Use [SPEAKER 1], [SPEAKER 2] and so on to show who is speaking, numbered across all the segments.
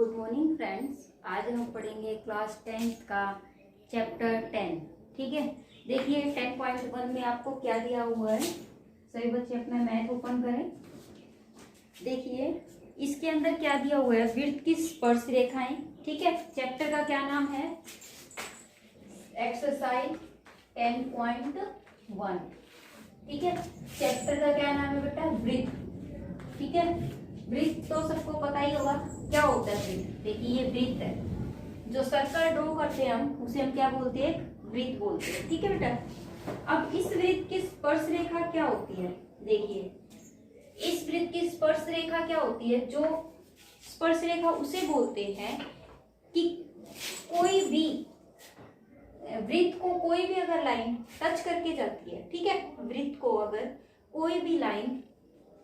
[SPEAKER 1] Good morning friends. आज हम पढ़ेंगे क्लास 10th का चैप्टर 10। ठीक है, देखिए 10.1 में आपको क्या दिया हुआ है। सभी बच्चे अपना मैथ ओपन करें। देखिए इसके अंदर क्या दिया हुआ है, वृत्त की स्पर्श रेखाएं। ठीक है, चैप्टर का क्या नाम है, एक्सरसाइज 10.1। ठीक है, चैप्टर का क्या नाम है बेटा, वृत्त। ठीक है, वृत्त तो सबको पता ही होगा क्या होता है वृत्त। देखिए ये वृत्त है, जो सर्कल ड्रॉ करते हैं हम उसे हम क्या बोलते हैं, वृत्त बोलते हैं। ठीक है बेटा, अब इस वृत्त की स्पर्श रेखा क्या होती है। देखिए इस वृत्त की स्पर्श रेखा क्या होती है, जो स्पर्श रेखा उसे बोलते हैं कि कोई भी वृत्त को कोई भी अगर लाइन टच करके जाती है। ठीक है, वृत्त को अगर कोई भी लाइन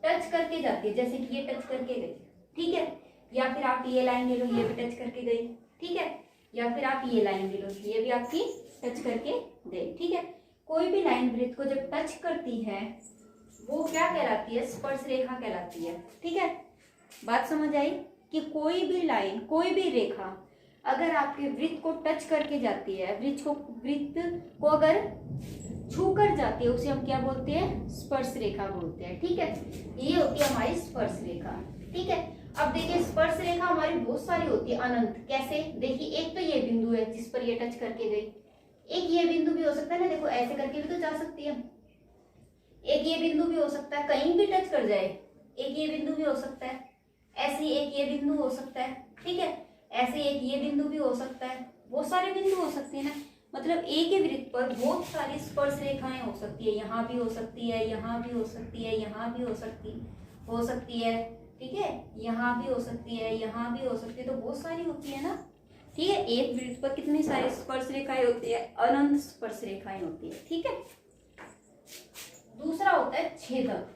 [SPEAKER 1] टच करके जाती है, जैसे कि ये टच करके गई, ठीक है, या फिर आप ये लाइन ले लो, ये भी टच करके गई, ठीक है, या फिर आप ये लाइन ले लो, ये भी आपकी टच करके गई। ठीक है, कोई भी लाइन वृत्त को जब टच करती है वो क्या कहलाती है, स्पर्श रेखा कहलाती है। ठीक है, बात समझ आई कि कोई भी लाइन कोई भी रेखा अगर आपके वृत्त को टच करके जाती है, वृत्त को अगर छू कर जाती है, उसे हम क्या बोलते हैं, स्पर्श रेखा बोलते हैं। ठीक है, ये होती है हमारी स्पर्श रेखा। ठीक है, अब देखिए स्पर्श रेखा हमारी बहुत सारी होती है, अनंत। कैसे, देखिए एक तो ये बिंदु है जिस पर ये टच करके गई, एक ये बिंदु भी हो सकता है ना, देखो ऐसे करके भी तो जा सकती है, एक ये बिंदु भी हो सकता है, कहीं भी टच कर जाए, एक ये बिंदु भी हो सकता है, ऐसे ही एक ये बिंदु हो सकता है। ठीक है, ऐसे एक ये बिंदु भी हो सकता है, बहुत सारे बिंदु हो सकते हैं ना, मतलब एक ही वृत्त पर बहुत सारी स्पर्श रेखाएं हो सकती है, यहाँ भी हो सकती है, यहाँ भी हो सकती है, यहाँ भी हो सकती है। ठीक है, यहाँ भी हो सकती है, यहाँ भी हो सकती है, तो बहुत सारी होती है ना। ठीक है, एक वृत्त पर कितनी सारी स्पर्श रेखाएं होती है, अनंत स्पर्श रेखाएं होती है। ठीक है, दूसरा होता है छेदक।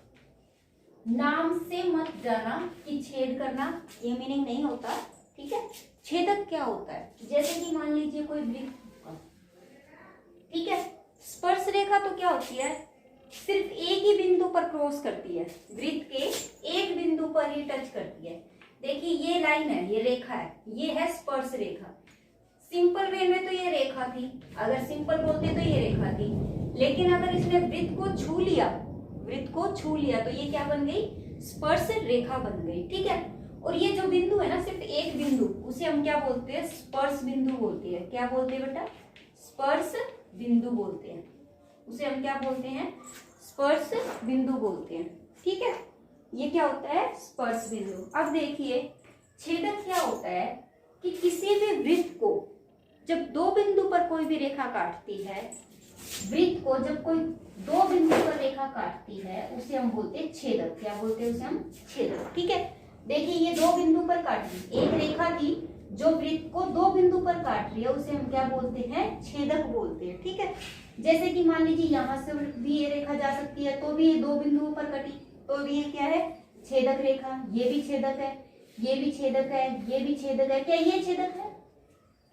[SPEAKER 1] नाम से मत जाना कि छेद करना, ये मीनिंग नहीं होता। ठीक है, छेदक क्या होता है, जैसे कि मान लीजिए कोई वृत्त, ठीक है, स्पर्श रेखा तो क्या होती है, सिर्फ एक ही बिंदु पर क्रॉस करती है, वृत्त के एक बिंदु पर ही टच करती है। देखिए ये लाइन है, ये रेखा है, ये है स्पर्श रेखा। सिंपल वे में तो ये रेखा थी, अगर सिंपल बोलते तो ये रेखा थी, लेकिन अगर इसने वृत्त को छू लिया तो ये क्या बन गई, स्पर्श रेखा बन गई। ठीक है, और ये जो बिंदु है ना, सिर्फ एक बिंदु, उसे हम क्या बोलते हैं, स्पर्श बिंदु बोलते हैं। क्या बोलते हैं बेटा, स्पर्श बिंदु बोलते हैं, उसे हम क्या बोलते हैं, स्पर्श बिंदु बोलते हैं। ठीक है, ये क्या होता है, स्पर्श बिंदु। अब देखिए छेदक क्या होता है कि किसी भी वृत्त को जब दो बिंदु पर कोई भी रेखा काटती है, वृत्त को जब कोई दो बिंदु पर रेखा काटती है उसे हम बोलते हैं छेदक। क्या बोलते हैं, उसे हम छेदक। ठीक है, देखिए ये दो बिंदु पर काटी, एक रेखा थी जो वृत्त को दो बिंदु पर काट रही है, उसे हम क्या बोलते हैं, छेदक बोलते हैं। ठीक है, जैसे कि मान लीजिए यहाँ से भी ये रेखा जा सकती है, तो भी ये दो बिंदुओं पर कटी, तो भी ये क्या है, छेदक रेखा। ये भी छेदक है, ये भी छेदक है, ये भी छेदक है। क्या ये छेदक है,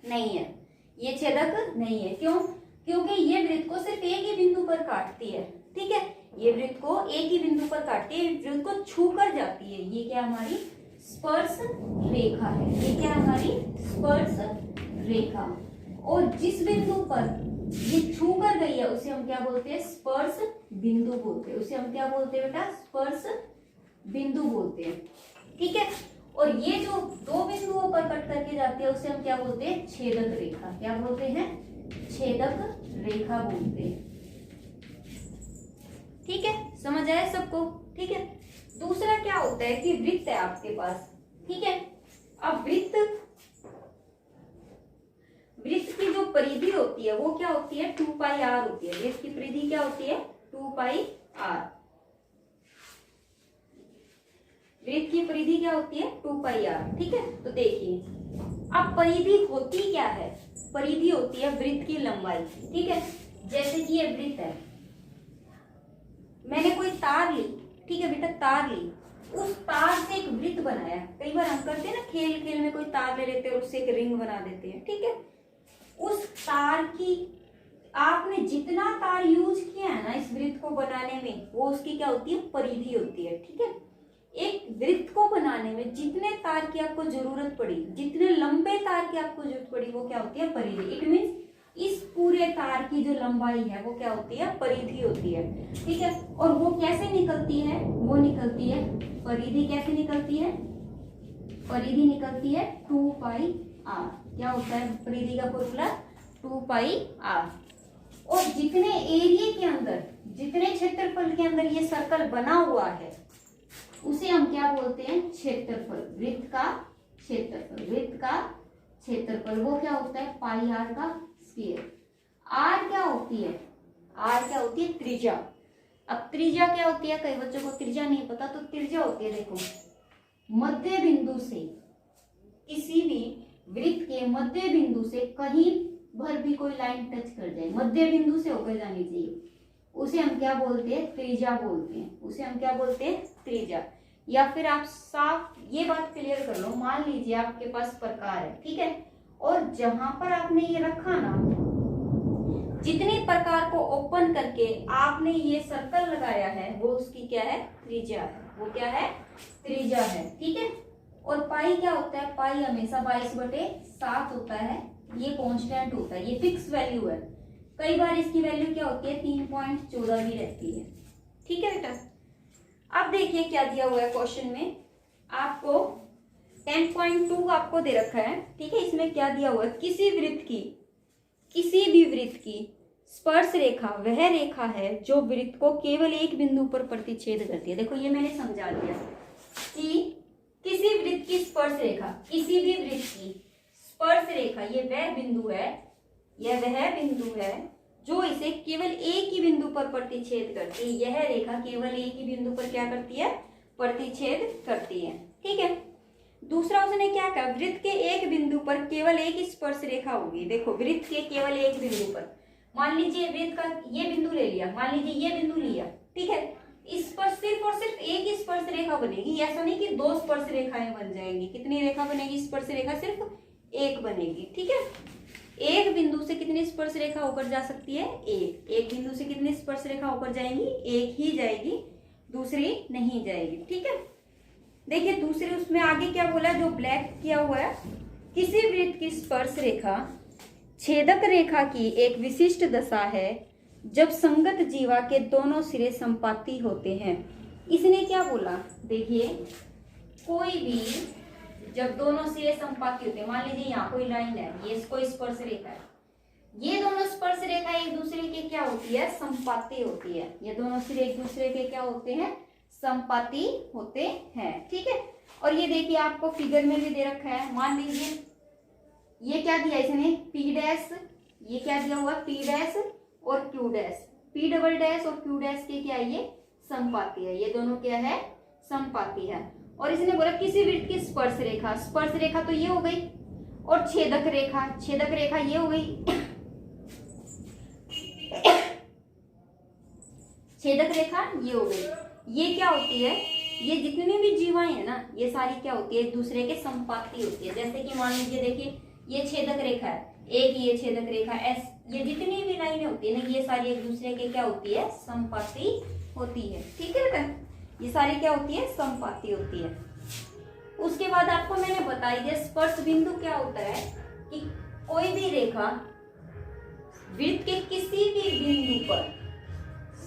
[SPEAKER 1] नहीं है, ये छेदक नहीं है। क्यों, क्योंकि ये वृत्त को सिर्फ एक ही बिंदु पर काटती है। ठीक है, ये वृत्त को एक ही बिंदु पर काटती है, वृत्त को छू कर जाती है, ये क्या हमारी स्पर्श रेखा है, ये क्या हमारी स्पर्श रेखा। और जिस बिंदु पर ये छू कर गई है उसे हम क्या बोलते हैं, स्पर्श बिंदु बोलते हैं, उसे हम क्या बोलते हैं बेटा, स्पर्श बिंदु बोलते हैं। ठीक है, और ये जो दो बिंदुओं पर कट करके जाती है उसे हम क्या बोलते हैं, छेदक रेखा। क्या बोलते हैं, छेदक रेखा बोलते हैं। ठीक है, समझ आया सबको। ठीक है, दूसरा क्या होता है कि वृत्त है आपके पास। ठीक है, अब वृत्त की जो परिधि होती है वो क्या होती है, 2πr होती है। वृत्त की परिधि क्या होती है, 2πr। वृत्त की परिधि क्या होती है, 2πr। ठीक है, तो देखिए अब परिधि होती क्या है, परिधि होती है वृत्त की लंबाई। ठीक है, जैसे कि ये वृत्त है, मैंने कोई तार ली, ठीक है बेटा, तार ली, उस तार से एक वृत्त बनाया। कई बार हम करते हैं ना, खेल खेल में कोई तार ले लेते हैं और उससे एक रिंग बना देते हैं। ठीक है, उस तार की आपने जितना तार यूज किया है ना इस वृत्त को बनाने में, वो उसकी क्या होती है, परिधि होती है। ठीक है, एक वृत्त को बनाने में जितने तार की आपको जरूरत पड़ी, जितने लंबे तार की आपको जरूरत पड़ी, वो क्या होती है? परिधि। इट मीन्स इस पूरे तार की जो लंबाई है वो क्या होती है? परिधि होती है। ठीक है, और वो कैसे निकलती है? वो निकलती है, परिधि कैसे निकलती है? परिधि निकलती है 2 पाई r। क्या होता है परिधि का फॉर्मूला? 2 पाई r। और जितने एरिया के अंदर, जितने क्षेत्रफल के अंदर ये सर्कल बना हुआ है उसे हम क्या बोलते हैं? क्षेत्रफल। वृत्त का क्षेत्रफल, वृत्त का क्षेत्रफल वो क्या होता है? पाई आर का स्क्वायर। आर क्या होती है? आर क्या होती है? त्रिज्या। अब त्रिज्या क्या होती है? कई बच्चों को त्रिज्या नहीं पता, तो त्रिज्या होती है, देखो, मध्य बिंदु से, किसी भी वृत्त के मध्य बिंदु से कहीं भर भी कोई लाइन टच कर जाए, मध्य बिंदु से होकर जानी चाहिए, उसे हम क्या बोलते हैं? त्रिज्या बोलते हैं। उसे हम क्या बोलते हैं? त्रिज्या। या फिर आप साफ ये बात क्लियर कर लो, मान लीजिए आपके पास प्रकार है, ठीक है, और जहां पर आपने ये रखा ना, जितने प्रकार को ओपन करके आपने ये सर्कल लगाया है वो उसकी क्या है? त्रिज्या है। वो क्या है? त्रिज्या है। ठीक है, और पाई क्या होता है? पाई हमेशा 22/7 होता है, ये कांस्टेंट होता है, ये फिक्स वैल्यू है। कई बार इसकी वैल्यू क्या होती है? 3.14 भी रहती है। ठीक है बेटा, अब देखिए क्या दिया हुआ है क्वेश्चन में, आपको 10.2 आपको दे रखा है। ठीक है, इसमें क्या दिया हुआ है? किसी वृत्त की, किसी भी वृत्त की स्पर्श रेखा वह रेखा है जो वृत्त को केवल एक बिंदु पर प्रतिच्छेद करती है। देखो ये मैंने समझा दिया कि किसी वृत्त की स्पर्श रेखा, किसी भी वृत्त की स्पर्श रेखा, ये वह बिंदु है, यह वह बिंदु है जो इसे केवल एक ही बिंदु पर प्रतिच्छेद करती है। यह रेखा केवल एक ही बिंदु पर क्या करती है? प्रतिच्छेद करती है। ठीक है, दूसरा उसने क्या कहा? वृत्त के एक बिंदु पर केवल एक ही स्पर्श रेखा होगी। देखो वृत्त के केवल एक बिंदु पर, मान लीजिए वृत्त का ये बिंदु ले लिया, मान लीजिए ये बिंदु लिया, ठीक है, इस पर सिर्फ और सिर्फ एक ही स्पर्श रेखा बनेगी। ऐसा नहीं कि 2 स्पर्श रेखाएं बन जाएंगी। कितनी रेखा बनेगी? स्पर्श रेखा सिर्फ एक बनेगी। ठीक है, एक बिंदु से कितनी स्पर्श रेखा होकर जा सकती है? एक बिंदु से कितनी स्पर्श रेखा होकर जाएंगी? एक ही जाएगी, दूसरी नहीं जाएगी। ठीक है, देखिए दूसरे उसमें आगे क्या बोला, जो ब्लैक किया हुआ है, किसी वृत्त की स्पर्श रेखा छेदक रेखा की एक विशिष्ट दशा है जब संगत जीवा के दोनों सिरे संपाती होते हैं। इसने क्या बोला? देखिए कोई भी जब दोनों सिरे संपाती होते हैं, मान लीजिए यहाँ कोई लाइन है, ये कोई स्पर्श रेखा है, ये दोनों स्पर्श रेखा एक दूसरे के क्या होती है? संपाती होती है। ये दोनों सिरे एक दूसरे के क्या होते हैं? संपाती होते हैं। ठीक है, और ये देखिए आपको फिगर में भी दे रखा है, मान लीजिए ये क्या दिया इसने? P डैश, ये क्या दिया हुआ? P डैश और Q dash, P double dash और Q डैश के क्या है? ये संपाती है। ये दोनों क्या है? संपाती है। और इसने बोला किसी वृत्त की स्पर्श रेखा, स्पर्श रेखा तो ये हो गई, और छेदक रेखा, छेदक रेखा ये हो गई, छेदक रेखा ये हो गई। ये क्या होती है? ये जितनी भी जीवाएं है ना, ये सारी क्या होती है? एक दूसरे के संपाती होती है। जैसे कि मान लीजिए देखिए ये छेदक रेखा है, एक ये छेदक रेखा एस, ये जितनी भी लाइनें होती है ना, ये सारी एक दूसरे के क्या होती है? संपाती होती है। ठीक है बेटा, ये सारी क्या होती है? संपाती होती है। उसके बाद आपको मैंने बताई दिया स्पर्श बिंदु क्या होता है, कि कोई भी रेखा वृत्त के किसी भी बिंदु पर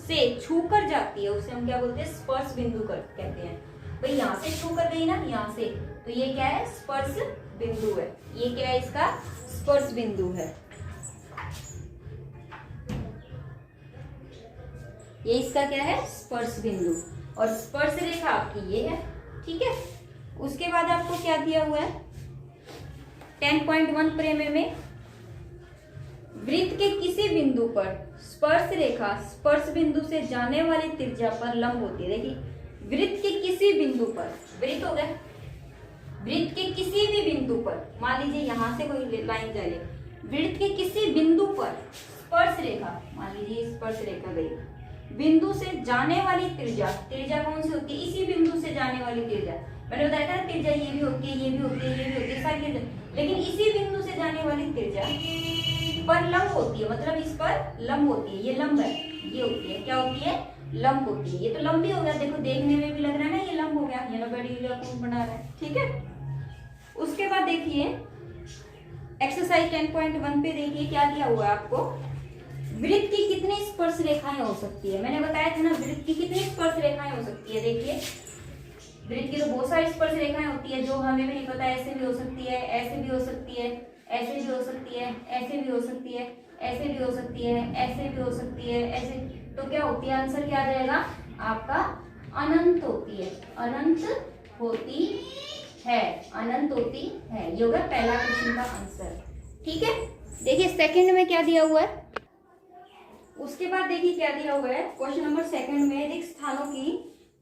[SPEAKER 1] से छूकर जाती है, उसे हम क्या बोलते हैं? स्पर्श बिंदु कहते हैं। भाई यहाँ से छूकर गई ना, यहाँ से, तो ये क्या है? स्पर्श बिंदु है। ये क्या है? इसका स्पर्श बिंदु है। ये इसका क्या है? स्पर्श बिंदु। और स्पर्श रेखा आपकी ये है। ठीक है, उसके बाद आपको क्या दिया हुआ है 10.1 प्रेमे में, वृत्त के किसी बिंदु पर स्पर्श रेखा स्पर्श बिंदु से जाने वाली त्रिज्या पर लंब होती है। देखिए वृत्त के किसी बिंदु पर, वृत्त हो गया, वृत्त के किसी भी बिंदु पर, मान लीजिए यहां से कोई लाइन जा रही है, वृत्त के किसी बिंदु पर स्पर्श रेखा, मान लीजिए स्पर्श रेखा गई, बिंदु से जाने वाली त्रिज्या, त्रिज्या कौन सी होती है? इसी बिंदु से जाने वाली त्रिज्या। मैंने बताया था त्रिज्या ये भी होती है, ये भी होती है, ये भी होती है, सारी, लेकिन इसी बिंदु से जाने वाली त्रिज्या पर लंब होती है, मतलब इस पर लंब होती है। ये लंब है, ये होती है, क्या होती है? लंब होती है। ये तो लंबी हो गया, देखो देखने में भी लग रहा है ना ये लंब हो गया, ये ना बड़ी कौन बना रहा है, ठीक है। उसके बाद देखिए एक्सरसाइज 10.1 पे देखिए क्या दिया हुआ है आपको, वृत्त की कितनी स्पर्श रेखाएं हो सकती है। मैंने बताया था ना वृत्त की कितनी स्पर्श रेखाएं हो सकती है। देखिए वृत्त की तो बहुत सारी स्पर्श रेखाएं होती है जो हमें भी नहीं पता, ऐसे भी हो सकती है, ऐसे भी हो सकती है, ऐसे भी हो सकती है, ऐसे भी हो सकती है, ऐसे भी हो सकती है, ऐसे भी हो सकती है, ऐसे। तो क्या होती है, आंसर क्या आ जाएगा आपका, अनंत होती है, अनंत होती है, अनंत होती है। ये होगा पहला क्वेश्चन का आंसर, ठीक है। देखिए सेकंड में क्या दिया हुआ है, उसके बाद देखिए क्या दिया हुआ है क्वेश्चन नंबर सेकंड में, रिक्त स्थानों की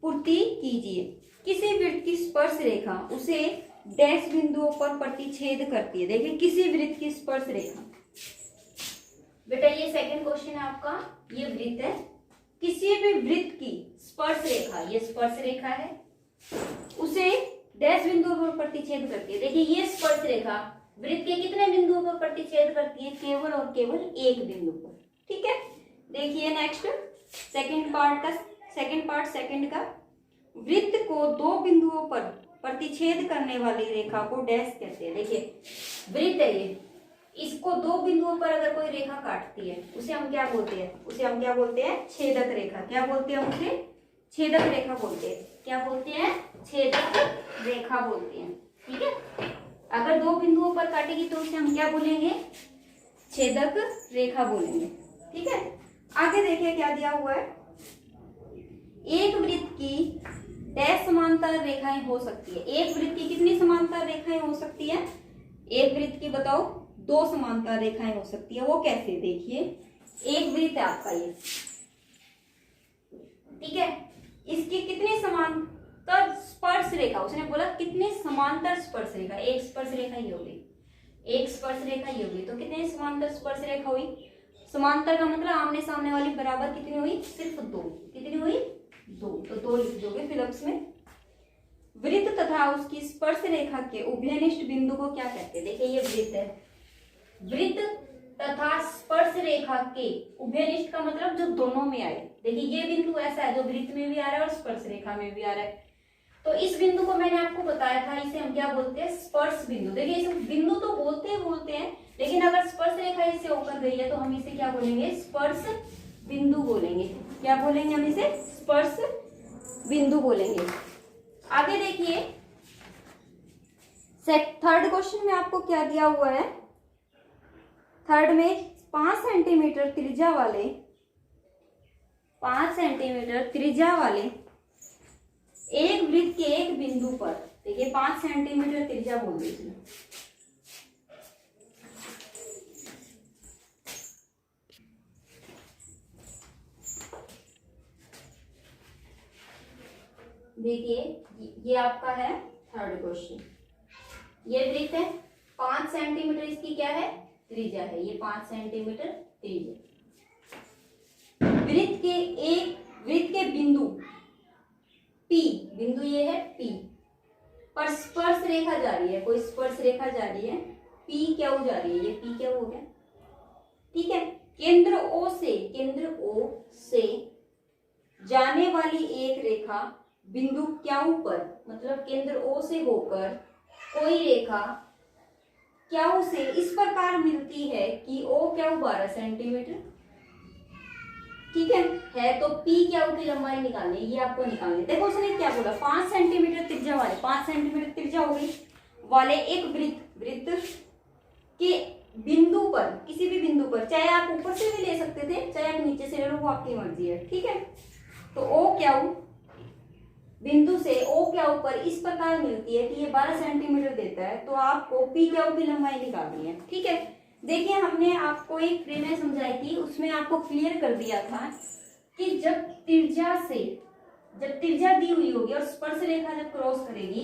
[SPEAKER 1] पूर्ति कीजिए। किसी वृत्त की स्पर्श रेखा उसे डैश बिंदुओं पर प्रतिच्छेद करती है। देखिए किसी वृत्त की स्पर्श रेखा, बेटा ये सेकंड क्वेश्चन है आपका, ये वृत्त है, किसी भी वृत्त की स्पर्श रेखा, ये स्पर्श रेखा है, उसे डैश बिंदुओं पर प्रतिच्छेद करती है। देखिए ये स्पर्श रेखा वृत्त के कितने बिंदुओं पर प्रतिच्छेद करती है, केवल और केवल एक बिंदु पर, ठीक है। देखिए नेक्स्ट सेकंड पार्ट सेकंड का, वृत्त को दो बिंदुओं पर प्रतिच्छेद करने वाली रेखा को डैश कहते हैं। देखिए वृत्त है ये, इसको दो बिंदुओं पर अगर कोई रेखा काटती है उसे हम क्या बोलते हैं, उसे हम क्या बोलते हैं, छेदक रेखा। क्या बोलते हैं उसे, छेदक रेखा बोलते हैं। क्या बोलते हैं, छेदक रेखा बोलते हैं, ठीक है। अगर दो बिंदुओं पर काटेगी तो उसे हम क्या बोलेंगे, छेदक रेखा बोलेंगे, ठीक है। आगे देखिए क्या दिया हुआ है, एक वृत्त की डैश समांतर रेखाएं हो सकती है। एक वृत्त की कितनी समांतर रेखाएं हो सकती है, एक वृत्त की बताओ दो समांतर रेखाएं हो सकती है। वो कैसे, देखिए एक वृत्त है आपका ये, ठीक है, इसकी कितनी समांतर स्पर्श रेखा, उसने बोला कितनी समांतर स्पर्श रेखा, एक स्पर्श रेखा ही होगी, एक स्पर्श रेखा ही होगी। तो कितनी समांतर स्पर्श रेखा हुई, समांतर का मतलब आमने सामने वाली बराबर कितनी हुई, सिर्फ दो। कितनी हुई, दो, तो दो लिख दोगे फिलअप्स में। वृत्त तथा उसकी स्पर्श रेखा के उभयनिष्ठ बिंदु को क्या कहते हैं। देखिए ये वृत्त है, वृत्त तथा स्पर्श रेखा के उभयनिष्ठ का मतलब जो दोनों में आए। देखिए ये बिंदु ऐसा है जो वृत्त में भी आ रहा है और स्पर्श रेखा में भी आ रहा है, तो इस बिंदु को मैंने आपको बताया था, इसे हम क्या बोलते हैं, स्पर्श बिंदु। देखिए इसे बिंदु तो बोलते हैं, लेकिन अगर स्पर्श रेखा इससे होकर गई है तो हम इसे क्या बोलेंगे, स्पर्श बिंदु बोलेंगे। क्या बोलेंगे हम इसे, स्पर्श बिंदु बोलेंगे। आगे देखिए थर्ड क्वेश्चन में आपको क्या दिया हुआ है, थर्ड में 5 सेंटीमीटर त्रिज्या वाले, 5 सेंटीमीटर त्रिज्या वाले एक वृत्त के एक बिंदु पर, देखिए 5 सेंटीमीटर त्रिज्या बोल दीजिए, देखिए ये आपका है थर्ड क्वेश्चन। ये वृत्त है, 5 सेंटीमीटर इसकी क्या है, त्रिज्या है, ये 5 सेंटीमीटर त्रिज्या। वृत्त के बिंदु P, बिंदु ये है P पर स्पर्श रेखा जा रही है, कोई स्पर्श रेखा जा रही है, P क्या हो जा रही है, ये P क्या हो गया, ठीक है। केंद्र O से जाने वाली एक रेखा बिंदु क्यू पर, मतलब केंद्र O से होकर कोई रेखा क्यू से इस प्रकार मिलती है कि O क्यू 12 सेंटीमीटर, ठीक है तो P क्यू की लंबाई निकालनी, ये आपको निकालनी। देखो उसने क्या बोला, 5 सेंटीमीटर त्रिज्या वाले, 5 सेंटीमीटर त्रिज्या हो गई वाले एक वृत्त के बिंदु पर, किसी भी बिंदु पर, चाहे आप ऊपर से भी ले सकते थे, चाहे आप नीचे से ले लो, वो आपकी मर्जी है, ठीक है। तो O क्यू बिंदु से O क्यू पर इस प्रकार मिलती है कि ये 12 सेंटीमीटर देता है, तो आपको P क्यू की लंबाई निकालनी है, ठीक है। देखिए हमने आपको एक प्रमेय समझाई थी, उसमें आपको क्लियर कर दिया था कि जब त्रिज्या दी हुई होगी और स्पर्श रेखा जब क्रॉस करेगी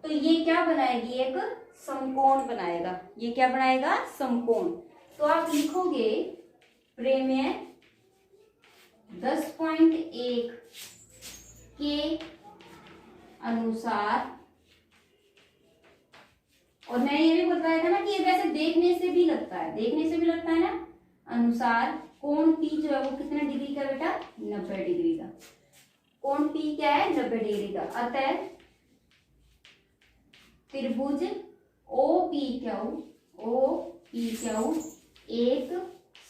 [SPEAKER 1] तो ये क्या बनाएगी, एक समकोण बनाएगा। ये क्या बनाएगा, समकोण। तो आप लिखोगे प्रमेय 10.1 के अनुसार, और मैंने ये भी बताया था ना कि ये वैसे देखने से भी लगता है, देखने से भी लगता है ना, अनुसार कोण P जो है वो कितने डिग्री का बेटा, 90 डिग्री का। कोण P क्या है, 90 डिग्री का। अतः त्रिभुज OPQ एक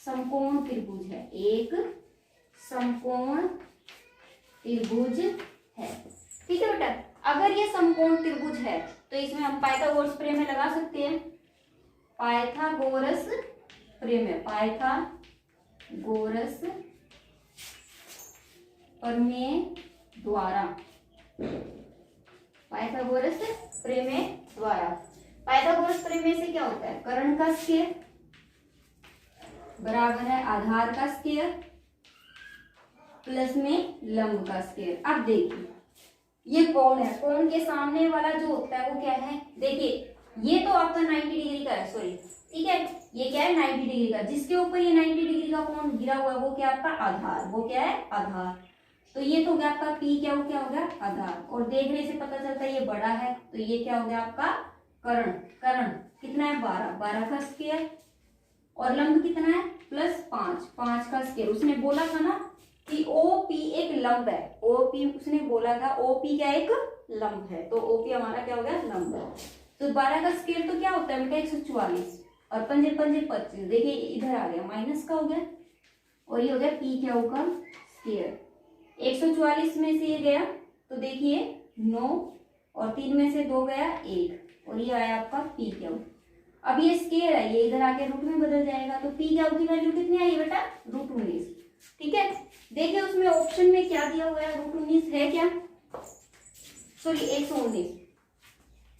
[SPEAKER 1] समकोण त्रिभुज है, एक समकोण त्रिभुज है। ठीक है बेटा, अगर ये समकोण त्रिभुज है तो इसमें हम पाइथागोरस प्रमेय लगा सकते हैं। पाइथागोरस प्रमेय, पाइथागोरस प्रमेय द्वारा, पाइथागोरस प्रमेय द्वारा। पाइथागोरस प्रमेय से क्या होता है, कर्ण का स्क्वायर बराबर है आधार का स्क्वायर प्लस में लंब का स्क्वायर। अब देखिए ये कोण है, कोण के सामने वाला जो होता है वो क्या है, देखिए ये तो आपका 90 डिग्री का है, सॉरी ठीक है, ये क्या है 90 डिग्री का, जिसके ऊपर ये 90 डिग्री का कोण गिरा हुआ है वो क्या आपका आधार, वो क्या है आधार। तो ये तो हो गया आपका P क्या हो गया आधार, और देखने से पता चलता है ये बड़ा है तो ये क्या हो गया आपका कर्ण। कर्ण कितना है 12 का स्क्वायर, और लंब कितना है +5 का स्क्वायर। उसने बोला था ना कि OP एक लंब है, OP उसने बोला था OP क्या एक लंब है, तो OP हमारा क्या हो गया लंब है। तो 12 का स्क्वायर तो क्या होता है बेटा 144, और 5 5 25, देखिए इधर आ गया माइनस का हो गया, और ये हो गया P क्या होगा स्क्वायर। 144 में से ये गया तो देखिए 9, और 3 में से 2 गया 1, और ये आया आपका P क्या। अब ये स्क्वायर है, ये इधर आके रूट में बदल जाएगा, तो P क्या की वैल्यू कितनी आई बेटा √19। ठीक है, देखिए उसमें ऑप्शन में क्या दिया हुआ है, √19 है क्या, सॉरी 119।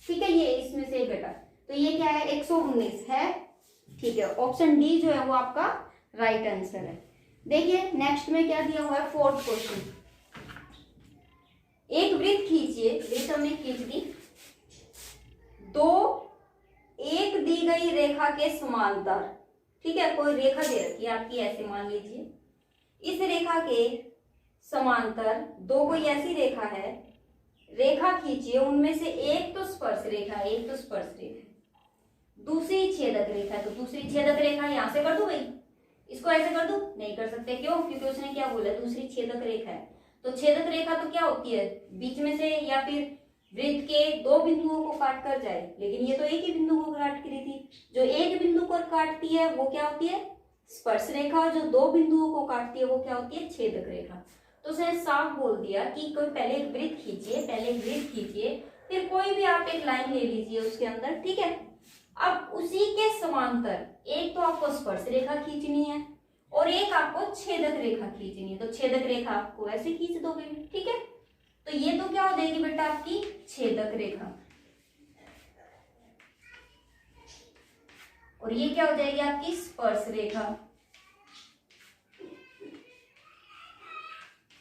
[SPEAKER 1] ठीक है, ये इसमें से बेटा, तो ये क्या है 119 है। ठीक है, ऑप्शन डी जो है वो आपका राइट आंसर है। देखिए नेक्स्ट में क्या दिया हुआ है, 4th क्वेश्चन। एक वृत्त खींचिए, वृत्त हमने खींच दी, दो एक दी गई रेखा के समांतर। ठीक है, कोई रेखा दे रखी है आपकी, ऐसे मान लीजिए इस रेखा के समांतर दो कोई ऐसी रेखा है, रेखा खींचिए, उनमें से एक तो स्पर्श रेखा है, एक तो स्पर्श रेखा, दूसरी छेदक रेखा है। तो दूसरी छेदक रेखा यहां से कर दो भाई, इसको ऐसे कर दो, नहीं कर सकते, क्यों, क्योंकि उसने क्या बोला दूसरी छेदक रेखा है। तो छेदक रेखा तो क्या होती है, बीच में से या फिर वृत्त के दो बिंदुओं को काट कर जाए, लेकिन ये तो एक ही बिंदु को काट रही थी। जो एक बिंदु को काटती है वो क्या होती है स्पर्श रेखा, जो दो बिंदुओं को काटती है वो क्या होती है छेदक रेखा। तो उसने साफ बोल दिया कि कोई पहले एक वृत्त खींचिए, पहले एक वृत्त खींचिए, फिर कोई भी आप एक लाइन ले लीजिए उसके अंदर। ठीक है, अब उसी के समांतर एक तो आपको स्पर्श रेखा खींचनी है और एक आपको छेदक रेखा खींचनी है। तो छेदक रेखा आपको ऐसे खींच दोगे। ठीक है, तो ये तो क्या हो जाएगी बेटा आपकी छेदक रेखा, और ये क्या हो जाएगी आपकी स्पर्श रेखा,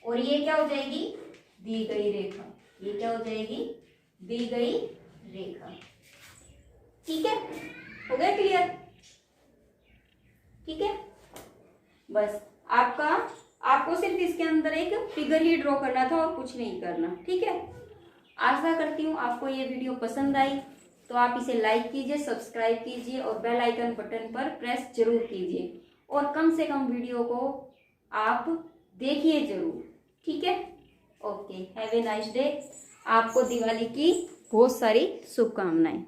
[SPEAKER 1] और ये क्या हो जाएगी दी गई रेखा, ये क्या हो जाएगी दी गई रेखा। ठीक है, हो गया क्लियर। ठीक है, बस आपको सिर्फ इसके अंदर एक फिगर ही ड्रॉ करना था और कुछ नहीं करना। ठीक है, आशा करती हूँ आपको ये वीडियो पसंद आई, तो आप इसे लाइक कीजिए, सब्सक्राइब कीजिए और बेल आइकन बटन पर प्रेस जरूर कीजिए, और कम से कम वीडियो को आप देखिए जरूर। ठीक है, okay, have a nice day. आपको दिवाली की बहुत सारी शुभकामनाएं।